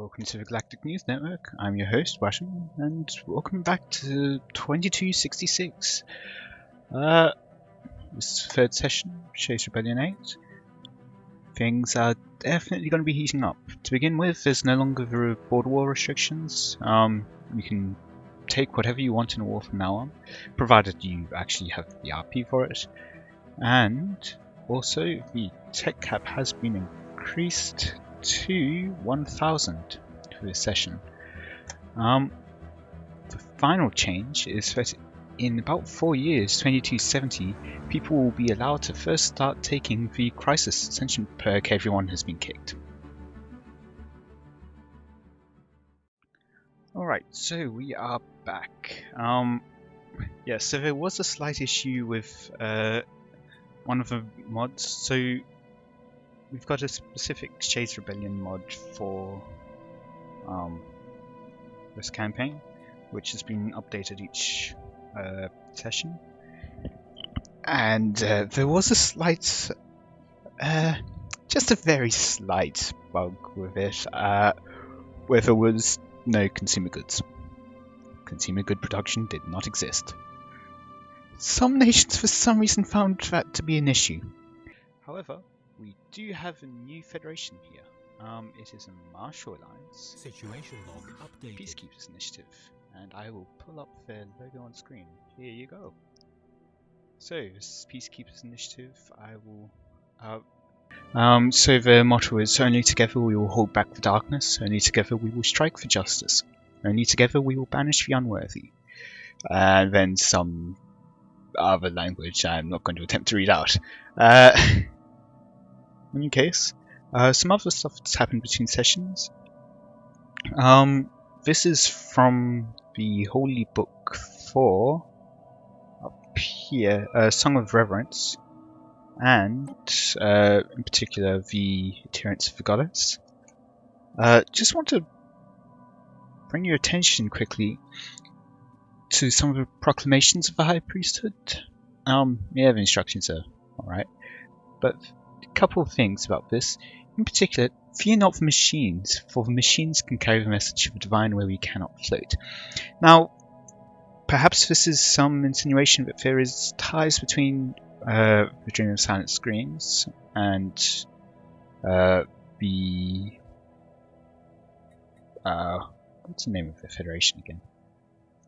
Welcome to the Galactic News Network. I'm your host, Washington, and welcome back to 2266. This third session, Shay's Rebellion 8. Things are definitely going to be heating up. To begin with, there's no longer the border war restrictions. You can take whatever you want in a war from now on, provided you actually have the RP for it. And also, the tech cap has been increased to 1000 for this session. The final change is that in about 4 years, 2270, people will be allowed to first start taking the Crisis Ascension perk. Everyone has been kicked. Alright, so we are back. Yeah, so there was a slight issue with one of the mods. So we've got a specific Shay's Rebellion mod for this campaign, which has been updated each session. And there was a slight, just a very slight bug with it, where there was no consumer goods. Consumer good production did not exist. Some nations for some reason found that to be an issue. However, we do have a new federation here. It is a Marshall Alliance Situation log updated. Peacekeepers Initiative, and I will pull up their logo on screen. Here you go. So, this is Peacekeepers Initiative. I will. So the motto is: only together we will hold back the darkness. Only together we will strike for justice. Only together we will banish the unworthy. And then some other language I'm not going to attempt to read out. In any case, some other stuff that's happened between sessions. This is from the Holy Book 4, up here, Song of Reverence, and in particular the Adherents of the Goddess. Just want to bring your attention quickly to some of the proclamations of the High Priesthood. Yeah, the instructions are alright, but a couple of things about this. In particular, fear not the machines, for the machines can carry the message of the divine where we cannot float. Now, perhaps this is some insinuation that there is ties between the Dream of Silent Screens and the what's the name of the Federation again?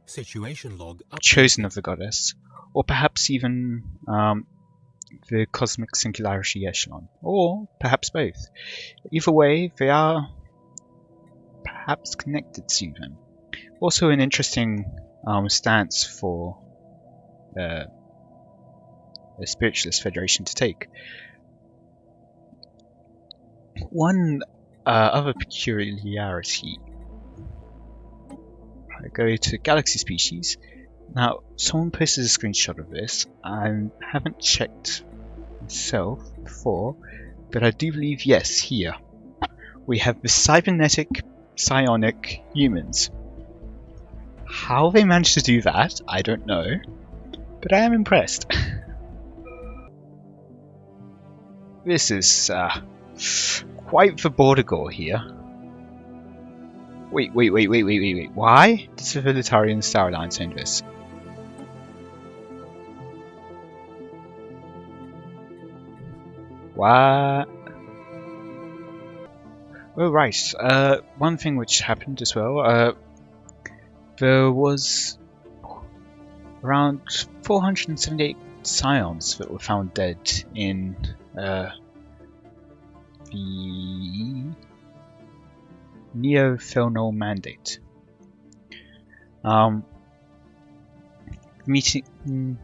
Situation log updated. Chosen of the Goddess, or perhaps even the Cosmic Singularity Echelon, or perhaps both. Either way, they are perhaps connected to them. Also an interesting stance for a spiritualist federation to take. One other peculiarity. I go to Galaxy Species. Now, someone posted a screenshot of this. I haven't checked myself before, but I do believe, yes, here we have the cybernetic psionic humans. How they managed to do that, I don't know, but I am impressed. This is quite the border gore here. Wait. Why does the Vegetarian Star Alliance own this? What? Oh, right. One thing which happened as well, there was around 478 scions that were found dead in the Neo-Felnol Mandate. Meeting.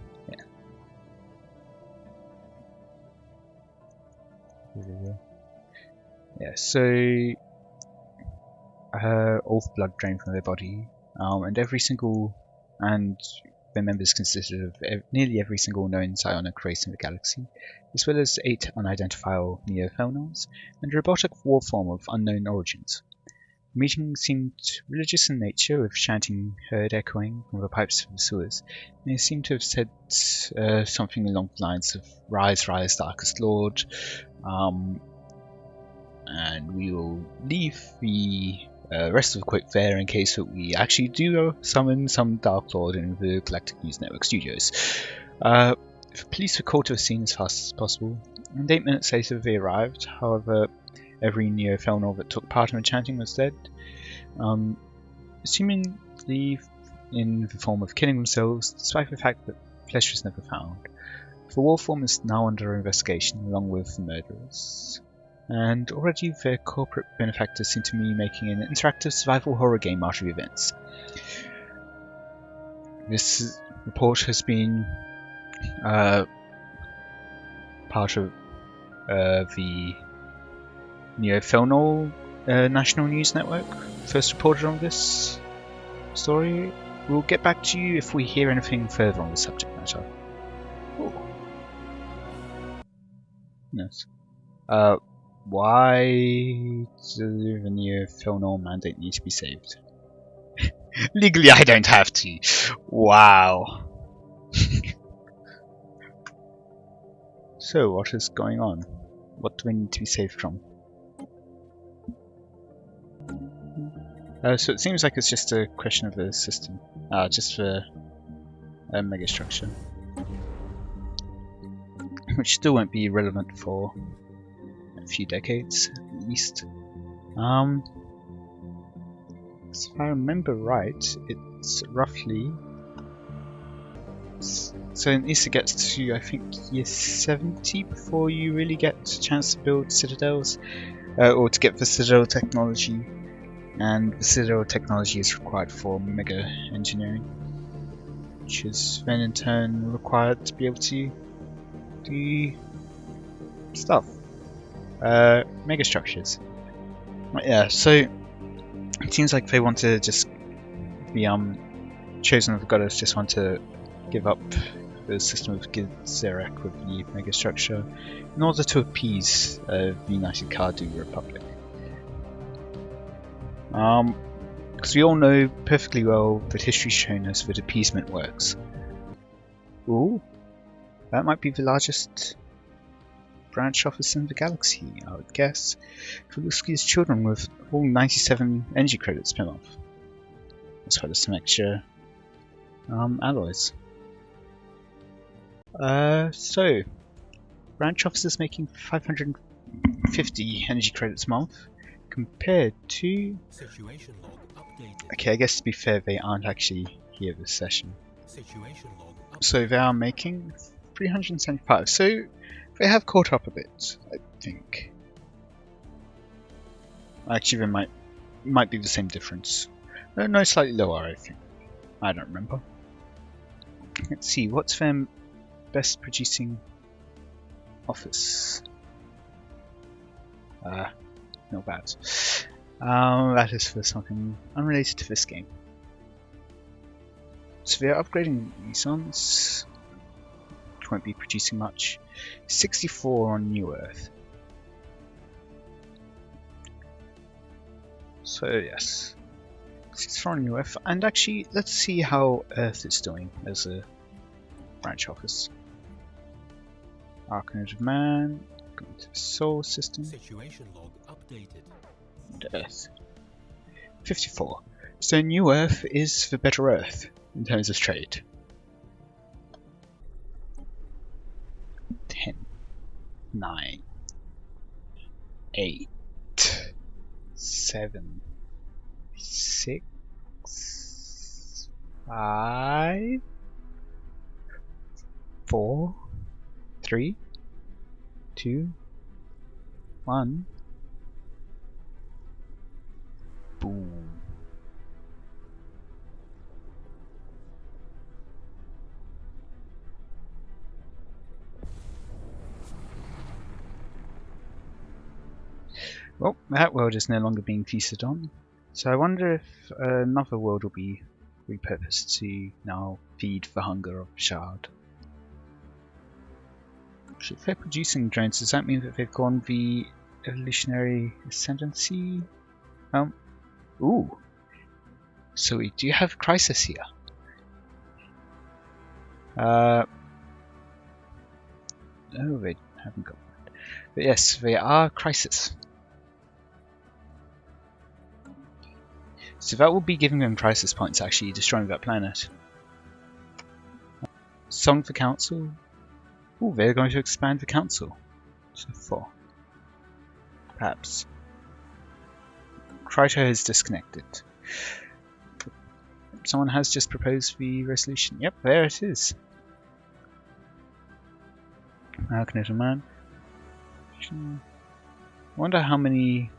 Yeah, so all the blood drained from their body, and their members consisted of nearly every single known psionic race in the galaxy, as well as 8 unidentifiable Neo-Felnols, and a robotic war form of unknown origins. The meeting seemed religious in nature, with chanting heard echoing from the pipes of the sewers, and they seemed to have said something along the lines of "Rise, rise, darkest Lord," and we will leave the rest of the quick there in case that we actually do summon some Dark Lord in the Galactic News Network studios. The police were called to the scene as fast as possible, and 8 minutes later they arrived. However, every Neo-Felnor that took part in the chanting was dead, seemingly in the form of killing themselves, despite the fact that flesh was never found. The war form is now under investigation, along with the murderers. And already their corporate benefactors seem to be making an interactive survival horror game out of the events. This report has been part of the Neo-Felnor National News Network. First reported on this story. We'll get back to you if we hear anything further on the subject matter. Ooh. Yes. Why do the Neo-Felnor mandate need to be saved? Legally, I don't have to. Wow. So, what is going on? What do we need to be saved from? So it seems like it's just a question of the system. Just for a megastructure. Which still won't be relevant for a few decades, at least. So if I remember right, it's roughly... So it needs to get to, I think, year 70 before you really get a chance to build citadels, or to get the citadel technology, and the citadel technology is required for mega engineering, which is then in turn required to be able to do stuff, mega structures. Yeah, so it seems like they want to just be chosen of the goddess, just want to give up the system of Gizerek with the megastructure in order to appease the United Cardu Republic. Because we all know perfectly well that history's shown us that appeasement works. Ooh, that might be the largest branch office in the galaxy, I would guess. Kaluski's children with all 97 energy credits per month, as well as some extra alloys. So, branch officers making 550 energy credits a month compared to... Situation log updated. Okay, I guess to be fair, they aren't actually here this session. Situation log updated. So they are making 375. So they have caught up a bit, I think. Actually, there might be the same difference. No, slightly lower, I think. I don't remember. Let's see, what's their best producing office? Not bad. That is for something unrelated to this game. So we are upgrading Nisans, which won't be producing much. 64 on New Earth. So yes, 64 on New Earth. And actually, let's see how Earth is doing as a branch office. Arcanid of Man, going to the Solar System. Situation log updated. And Earth. 54. So New Earth is the better Earth in terms of trade. 10, 9, 8, 7, 6, 5, 4, 3, 2, 1. Boom. Well, that world is no longer being feasted on, so I wonder if another world will be repurposed to now feed the hunger of Shard. So if they're producing drones, does that mean that they've gone the evolutionary ascendancy? Ooh. So we do have Crisis here. No, they haven't got that. But yes, they are Crisis. So that will be giving them crisis points, actually, destroying that planet. Song for Council. Oh, they're going to expand the Council. So 4. Perhaps. Kryto has disconnected. Someone has just proposed the resolution. Yep, there it is. Alchemist Man. I wonder how many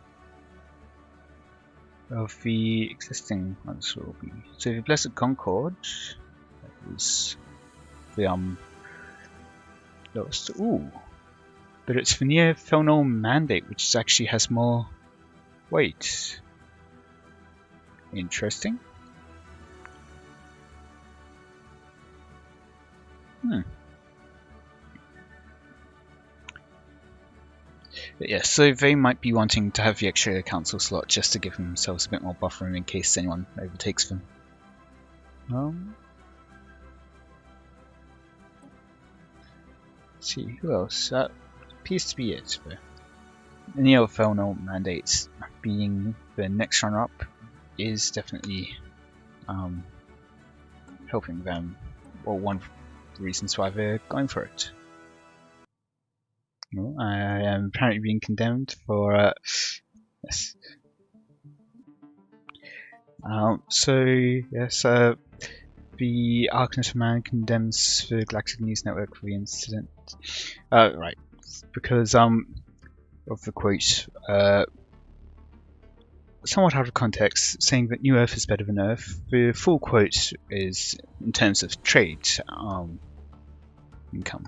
of the existing ones will be. So the Blessed Concord, that was the lowest. Ooh, but it's the Near Felnal Mandate, which actually has more weight. Interesting. But yeah, so they might be wanting to have the extra council slot just to give themselves a bit more buffer room in case anyone overtakes them. Let's see, who else? That appears to be it. The Neo-Felnal Mandates being the next runner-up is definitely helping them. Well, one of the reasons why they're going for it. Well, I am apparently being condemned for yes. So yes, the Arcanist Man condemns the Galactic News Network for the incident. Right, because of the quote, somewhat out of context, saying that New Earth is better than Earth. The full quote is in terms of trade income.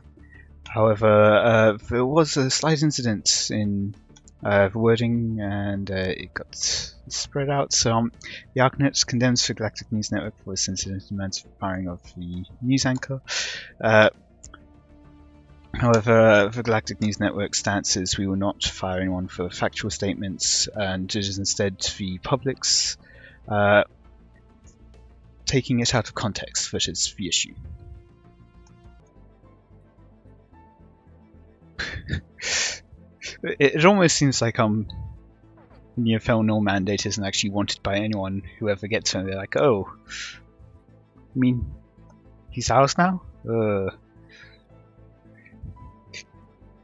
However, there was a slight incident in the wording, and it got spread out. So the Arcanist condemns the Galactic News Network for this incident and demands firing of the news anchor. However, the Galactic News Network stance is we will not fire anyone for factual statements, and it is instead the public's taking it out of context that is the issue. It almost seems like Neo-Felnal Mandate isn't actually wanted by anyone who ever gets him. They're like, oh, I mean, he's ours now? Oh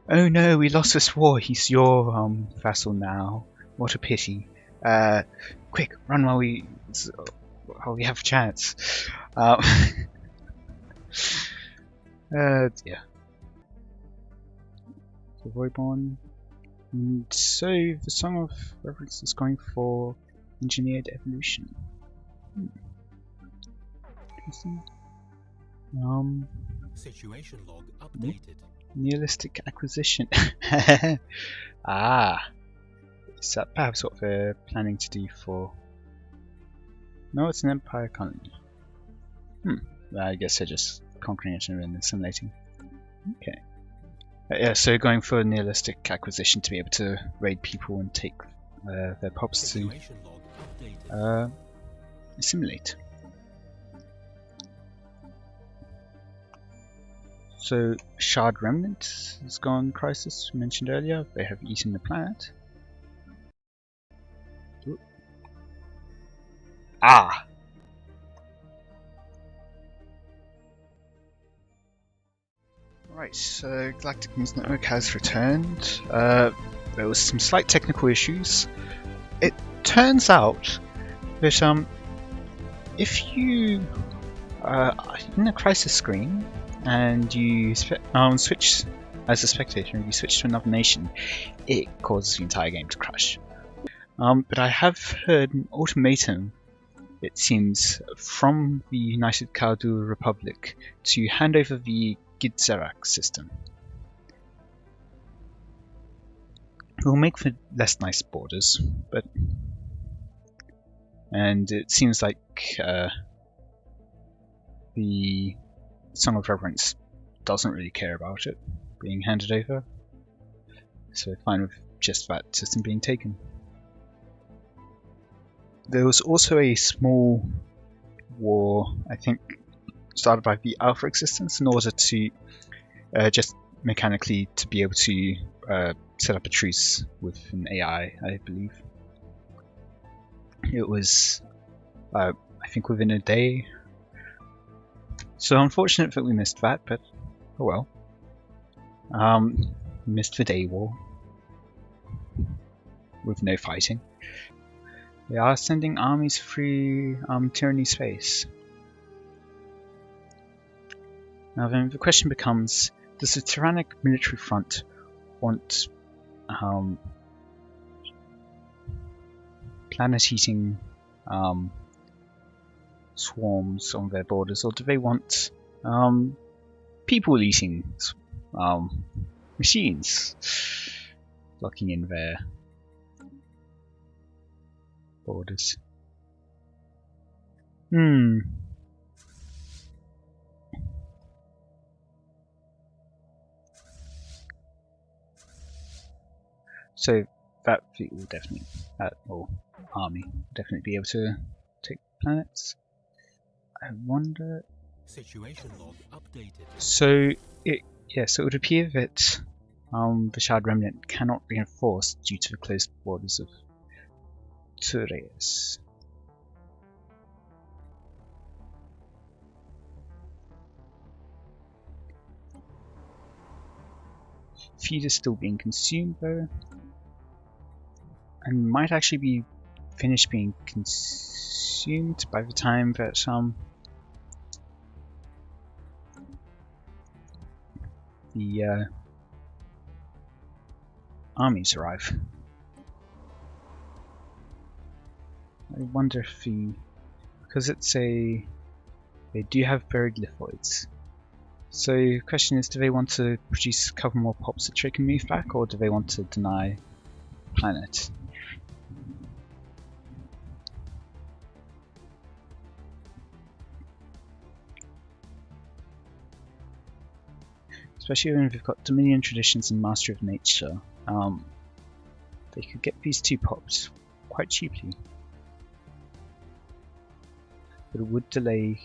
no, we lost this war. He's your vassal now. What a pity. Quick, run while we have a chance. Yeah. So Voidborn. And so the Song of Reverence is going for engineered evolution. Interesting. Situation log updated. Nihilistic acquisition. Ah, is that perhaps what they're planning to do for? No, it's an empire colony. I guess they're just conquering it and then assimilating. Okay. Yeah, so going for a nihilistic acquisition to be able to raid people and take their pops to assimilate. So Shard Remnant has gone crisis, we mentioned earlier. They have eaten the planet. Ooh. Ah! Right, so Galactic News Network has returned. There was some slight technical issues. It turns out that if you in a crisis screen and you switch as a spectator and you switch to another nation, it causes the entire game to crash. But I have heard an ultimatum, it seems, from the United Kaldu Republic to hand over the Gidzerak system. It will make for less nice borders, and it seems like the Song of Reverence doesn't really care about it being handed over, so fine with just that system being taken. There was also a small war, I think, started by the Alpha Existence in order to just mechanically to be able to set up a truce with an AI, I believe. It was I think within a day. So unfortunate that we missed that, but oh well. Missed the day war with no fighting. They are sending armies through tyranny space. Now then, the question becomes: does the tyrannic military front want planet-eating swarms on their borders, or do they want people-eating machines blocking in their borders? So that fleet will definitely, or army, will definitely be able to take planets. I wonder. Situation log updated. So it would appear that the Shard Remnant cannot reinforce due to the closed borders of Stellaris. Feed is still being consumed though, and might actually be finished being consumed by the time that the armies arrive. I wonder if because they do have buried lithoids. So the question is, do they want to produce a couple more pops that they can move back, or do they want to deny the planet? Especially when we've got Dominion Traditions and Master of Nature, they could get these 2 pops quite cheaply. But it would delay,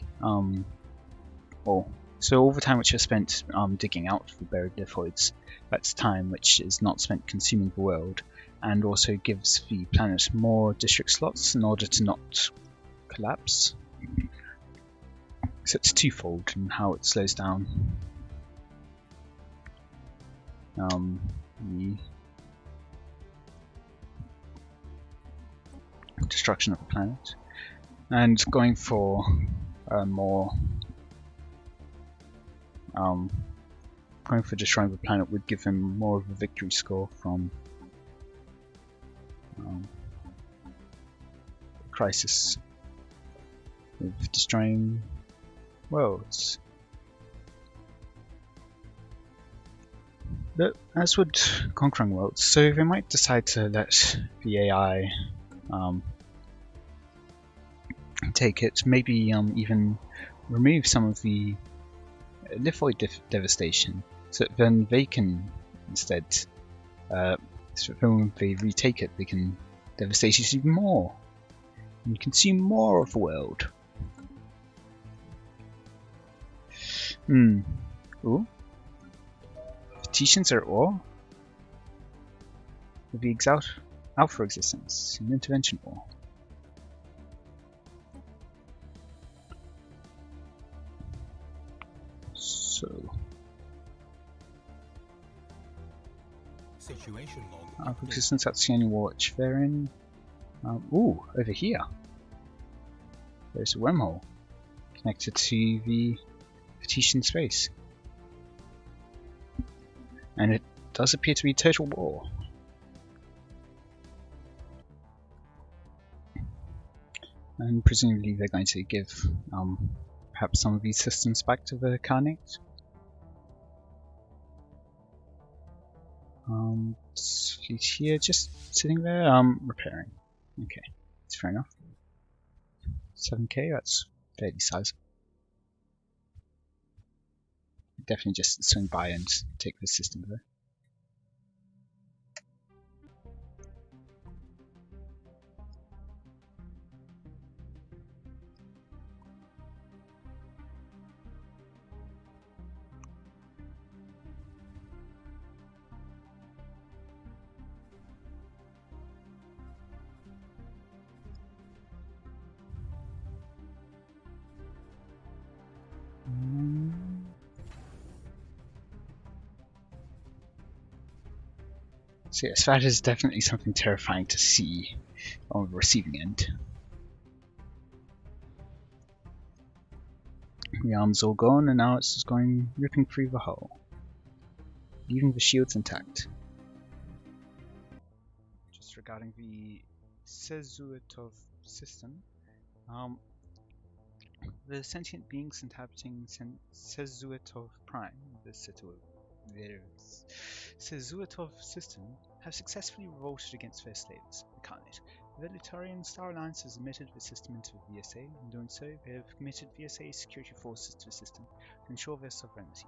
so all the time which is spent digging out the buried lithoids, that's time which is not spent consuming the world, and also gives the planet more district slots in order to not collapse. So it's twofold in how it slows down the destruction of the planet, and going for going for destroying the planet would give him more of a victory score from the crisis with destroying worlds. But as would conquering worlds, so they might decide to let the AI take it, maybe even remove some of the lithoid devastation, so that then they can instead, so when they retake it, they can devastate it even more and consume more of the world. Ooh. Petitions are at war with the Alpha existence, an intervention war. So Situation log Alpha updated. existence, that's the only war which they're in. Ooh, over here there's a wormhole connected to the Petition space. And it does appear to be total war. And presumably they're going to give perhaps some of these systems back to the Carnate. Fleet here, just sitting there, repairing. Okay, that's fair enough. 7k, that's fairly sizable. Definitely just swing by and take this system there. So yes, that is definitely something terrifying to see on the receiving end. The arm's all gone, and now it's just going ripping through the hull, leaving the shields intact. Just regarding the Sezuetov system, the sentient beings inhabiting Sezuetov Prime, the Sezuetov system, have successfully revolted against their slaves, the Khanate. The Vegetarian Star Alliance has admitted the system into the VSA. In doing so, they have committed VSA security forces to the system to ensure their sovereignty.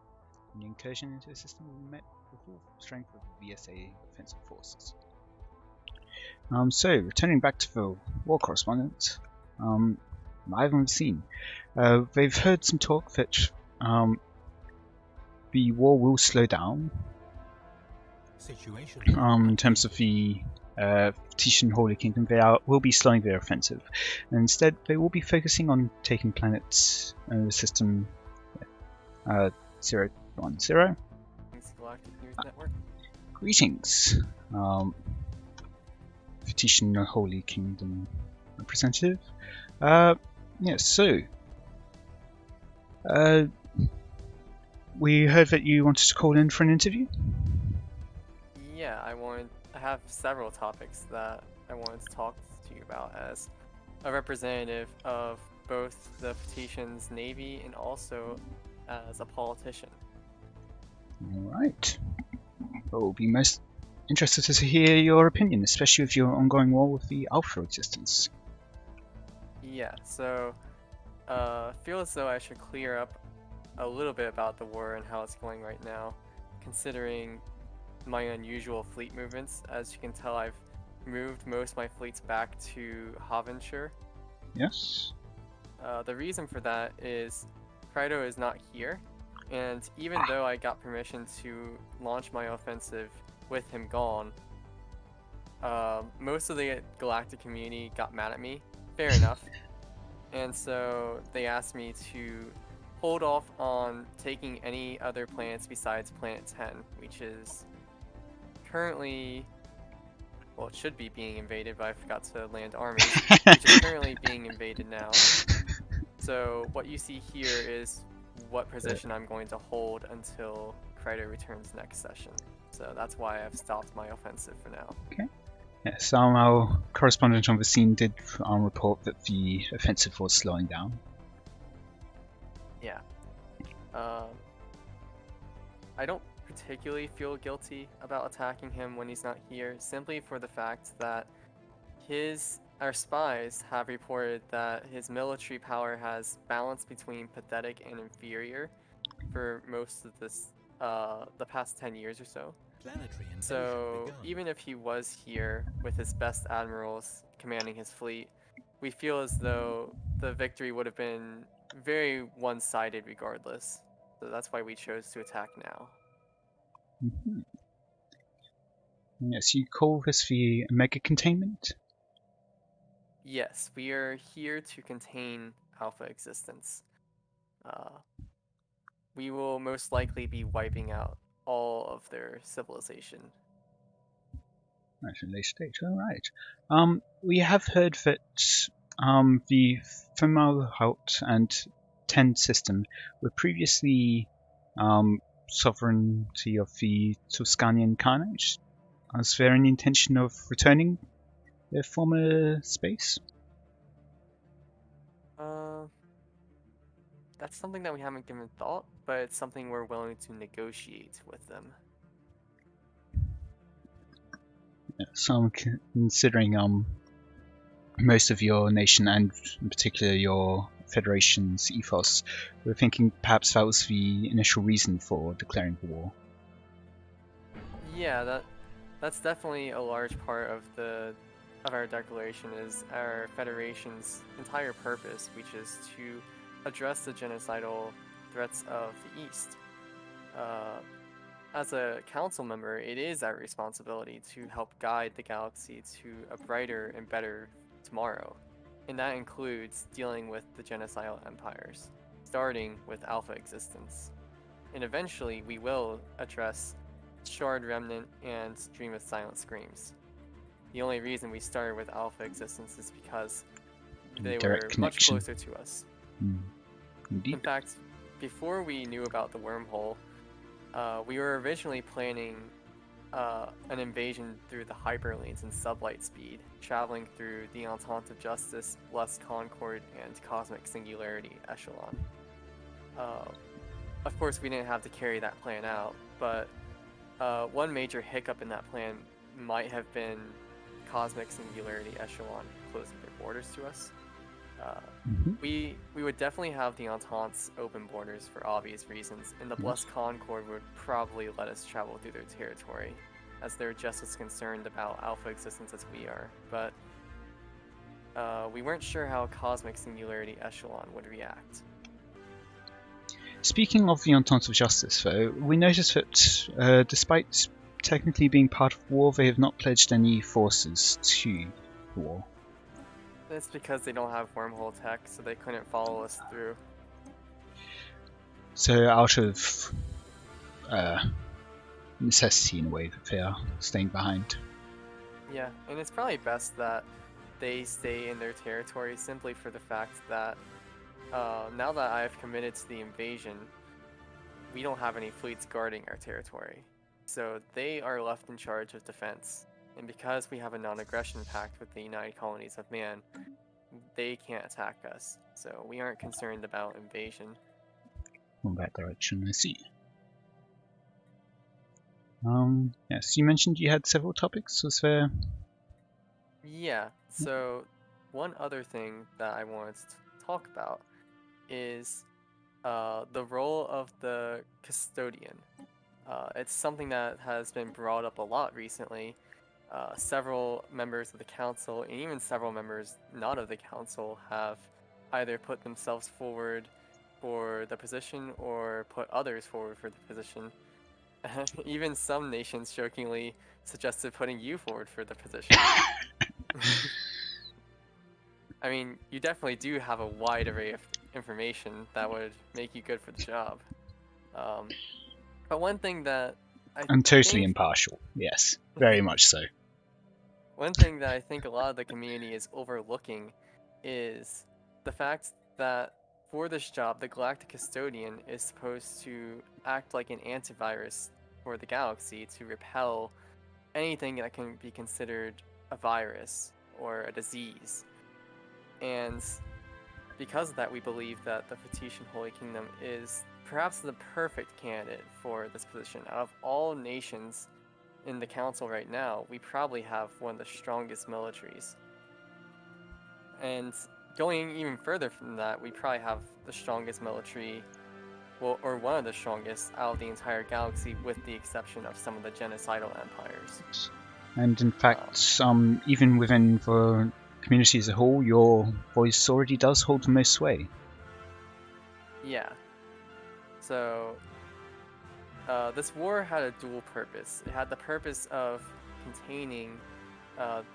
Any incursion into the system will be met with the full strength of the VSA offensive forces. So, returning back to the war correspondent, live on the scene. They've heard some talk that the war will slow down in terms of the Titian Holy Kingdom. They will be slowing their offensive, and instead they will be focusing on taking planets in the system 010. Galactic News Network. Greetings, Titian Holy Kingdom representative. Yes, so we heard that you wanted to call in for an interview. Yeah, I have several topics that I wanted to talk to you about as a representative of both the Titian's Navy and also as a politician. Alright. Well, we'll be most interested to hear your opinion, especially with your ongoing war with the Alpha Existence. Yeah, so feel as though I should clear up a little bit about the war and how it's going right now, considering my unusual fleet movements. As you can tell, I've moved most of my fleets back to Havenshire. Yes? The reason for that is Krydo is not here, and even though I got permission to launch my offensive with him gone, most of the Galactic community got mad at me. Fair enough. And so they asked me to hold off on taking any other planets besides Planet 10, which is currently, well, it should be being invaded, but I forgot to land armies, which is currently being invaded now. So what you see here is what position I'm going to hold until Krydo returns next session. So that's why I've stopped my offensive for now. Okay. Yes, our correspondent on the scene did report that the offensive was slowing down. Yeah. I don't particularly feel guilty about attacking him when he's not here, simply for the fact that our spies have reported that his military power has balanced between pathetic and inferior for most of this, the past 10 years or so. So even if he was here with his best admirals commanding his fleet, we feel as though the victory would have been very one-sided regardless. So that's why we chose to attack now. Mm-hmm. Yes, you call this the Mega Containment? Yes, we are here to contain Alpha Existence. We will most likely be wiping out all of their civilization. Right, in later stage, alright. We have heard that the Fomalhaut and 10 system were previously sovereignty of the Tuscanian Khanate. Is there any intention of returning their former space? That's something that we haven't given thought, but it's something we're willing to negotiate with them. So I'm considering most of your nation and in particular your federation's ethos, we're thinking perhaps that was the initial reason for declaring the war. Yeah, that's definitely a large part of our declaration is our federation's entire purpose, which is to address the genocidal threats of the East. As a council member, it is our responsibility to help guide the galaxy to a brighter and better tomorrow, and that includes dealing with the genocidal empires, starting with Alpha Existence. And eventually we will address Shard Remnant, and Dream of Silent Screams. The only reason we started with Alpha Existence is because they Direct were much connection. closer to us. Mm. Indeed. In fact, before we knew about the wormhole, we were originally planning an invasion through the hyperlanes in sublight speed, traveling through the Entente of Justice, Blessed Concord, and Cosmic Singularity echelon. Of course, we didn't have to carry that plan out, but one major hiccup in that plan might have been Cosmic Singularity echelon closing their borders to us. We would definitely have the Entente's open borders for obvious reasons, and the Blessed Concord would probably let us travel through their territory, as they're just as concerned about Alpha Existence as we are. But we weren't sure how Cosmic Singularity echelon would react. Speaking of the Entente of Justice, though, we noticed that despite technically being part of war, they have not pledged any forces to war. It's because they don't have wormhole tech, so they couldn't follow us through. So out of necessity, in a way, that they are staying behind. Yeah, and it's probably best that they stay in their territory simply for the fact that now that I've committed to the invasion, we don't have any fleets guarding our territory. So they are left in charge of defense. And because we have a non-aggression pact with the United Colonies of Man, they can't attack us. So we aren't concerned about invasion. In that direction, I see. Yes, you mentioned you had several topics. Was there? Yeah, so one other thing that I wanted to talk about is the role of the custodian. It's something that has been brought up a lot recently. Several members of the council, and even several members not of the council, have either put themselves forward for the position or put others forward for the position. Even some nations jokingly suggested putting you forward for the position. I mean, you definitely do have a wide array of information that would make you good for the job. But one thing that I'm totally think, impartial. Yes, very much so. one thing that I think a lot of the community is overlooking is the fact that for this job, the Galactic Custodian is supposed to act like an antivirus for the galaxy to repel anything that can be considered a virus or a disease. And because of that, we believe that the Fatitian Holy Kingdom is perhaps the perfect candidate for this position. Out of all nations in the council right now, we probably have one of the strongest militaries. And going even further from that, we probably have the strongest military, well, or one of the strongest out of the entire galaxy, with the exception of some of the genocidal empires. And in fact, even within the community as a whole, your voice already does hold the most sway. Yeah. So, this war had a dual purpose. It had the purpose of containing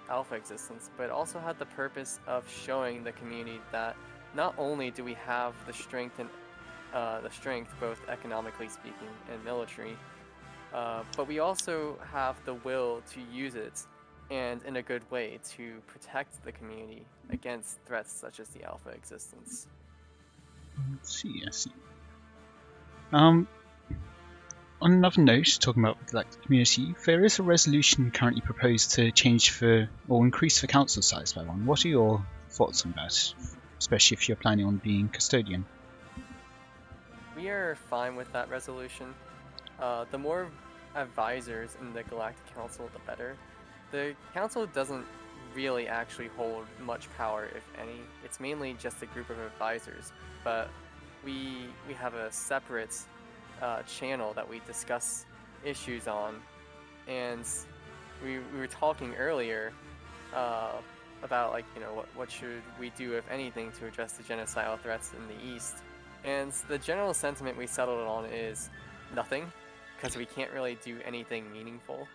Alpha Existence, but it also had the purpose of showing the community that not only do we have the strength and both economically speaking and military, but we also have the will to use it, and in a good way, to protect the community against threats such as the Alpha Existence. I see. On another note, talking about the Galactic community, there is a resolution currently proposed to change or increase the council size by one. What are your thoughts on that, especially if you're planning on being custodian? We are fine with that resolution. The more advisors in the Galactic Council, the better. The council doesn't really actually hold much power, if any. It's mainly just a group of advisors, but we have a separate channel that we discuss issues on, and we were talking earlier about, like, you know, what should we do, if anything, to address the genocidal threats in the East. And the general sentiment we settled on is nothing, because we can't really do anything meaningful.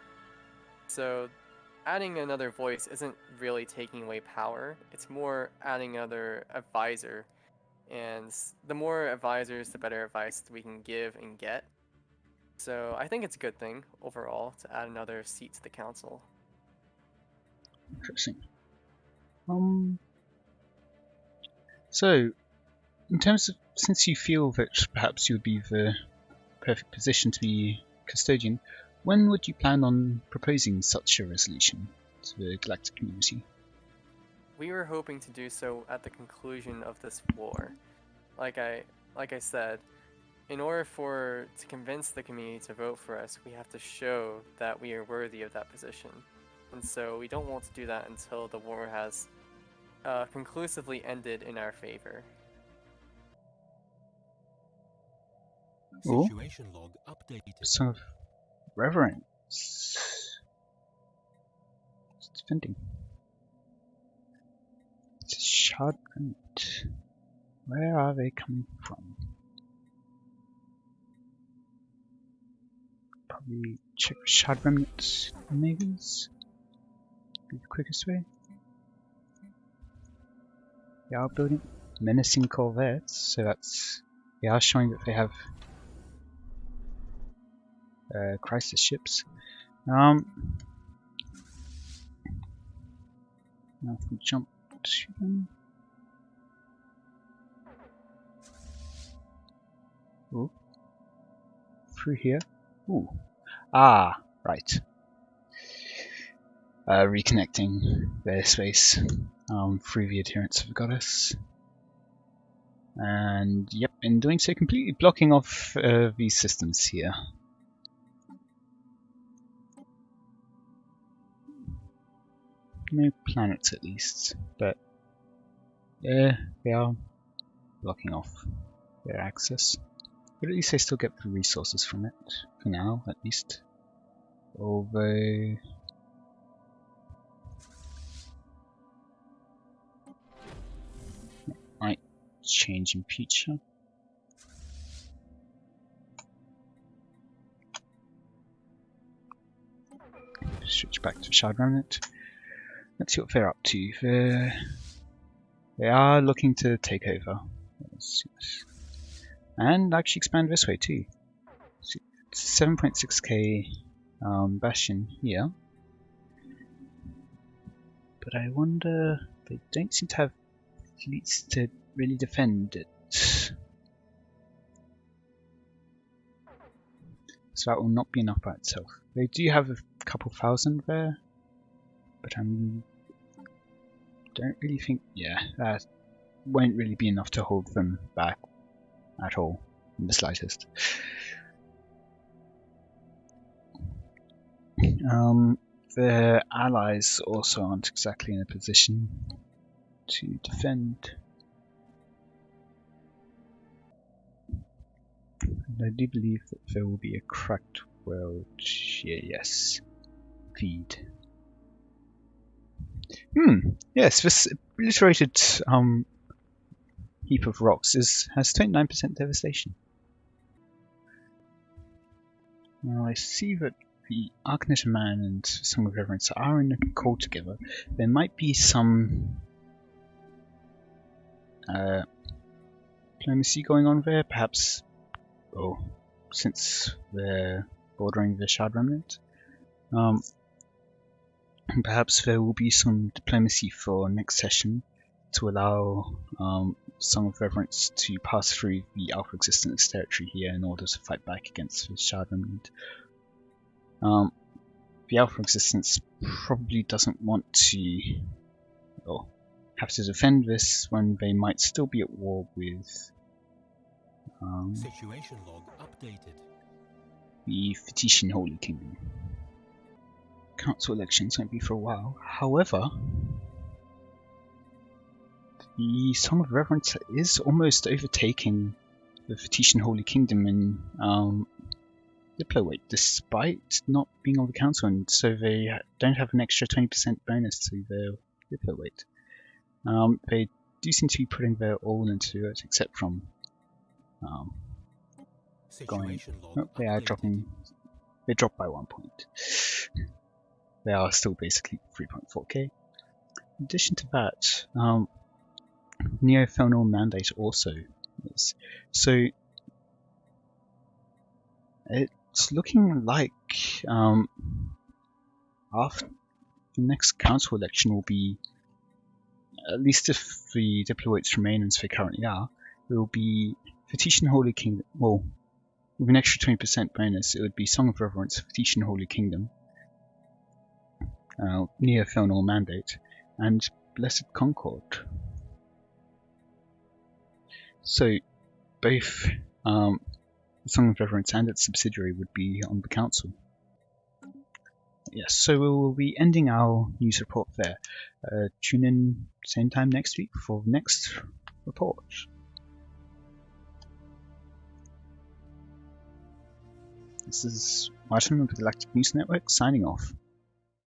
So adding another voice isn't really taking away power, it's more adding another advisor. And the more advisors, the better advice we can give and get. So I think it's a good thing overall to add another seat to the council. Interesting. So, in terms of, since you feel that perhaps you would be the perfect position to be custodian, when would you plan on proposing such a resolution to the galactic community? We were hoping to do so at the conclusion of this war. Like I said, in order to convince the community to vote for us, we have to show that we are worthy of that position. And so we don't want to do that until the war has conclusively ended in our favor. Ooh. Situation log updated. Song of Reverence. It's defending. It's a shard remnant. Where are they coming from? Probably check for shard remnants, maybe? Be the quickest way. They are building menacing corvettes, so they are showing that they have crisis ships. Now if we jump to them. Ooh. Through here. Ooh. Ah, right. Reconnecting their space through the adherence of the goddess. And yep, in doing so, completely blocking off these systems here. No planets at least, but yeah, they are blocking off their access. But at least they still get the resources from it, for now at least. Although it might change in future. Switch back to Shard Remnant. Let's see what they're up to. They are looking to take over. And actually expand this way too. So it's 7.6k Bastion here. But I wonder, they don't seem to have fleets to really defend it. So that will not be enough by itself. They do have a couple thousand there, but I don't really think, yeah, that won't really be enough to hold them back at all, in the slightest. Their allies also aren't exactly in a position to defend. And I do believe that there will be a cracked world here, yes. Feed. Yes, this obliterated heap of rocks has 29% devastation. Now I see that the Arcanist Man and Song of Reverence are in a call together. There might be some diplomacy going on there, perhaps. Oh, since they're bordering the Shard Remnant. Perhaps there will be some diplomacy for next session to allow Song of Reverence to pass through the Alpha Existence territory here in order to fight back against the Shard Remnant. The Alpha Existence probably doesn't want to have to defend this when they might still be at war with Situation log updated. the Fetician Holy Kingdom. Council elections won't be for a while. However, the Song of Reverence is almost overtaking the Fetician Holy Kingdom in Diplo weight, despite not being on the council, and so they don't have an extra 20% bonus to their Diplo weight. They do seem to be putting their all into it, except from going. Oh, they are dropping. They dropped by 1 point. They are still basically 3.4k. In addition to that, Neophonal Mandate also is. So it it's looking like after the next council election will be, at least if the diploids remain as they currently are, it will be Fatitian Holy Kingdom. Well, with an extra 20% bonus, it would be Song of Reverence, Fatitian Holy Kingdom, Neo-Thelnal Mandate, and Blessed Concord. So both the Song of Reverence and its subsidiary would be on the council. Yes, so we will be ending our news report there. Tune in same time next week for the next report. This is Martin of the Galactic News Network signing off.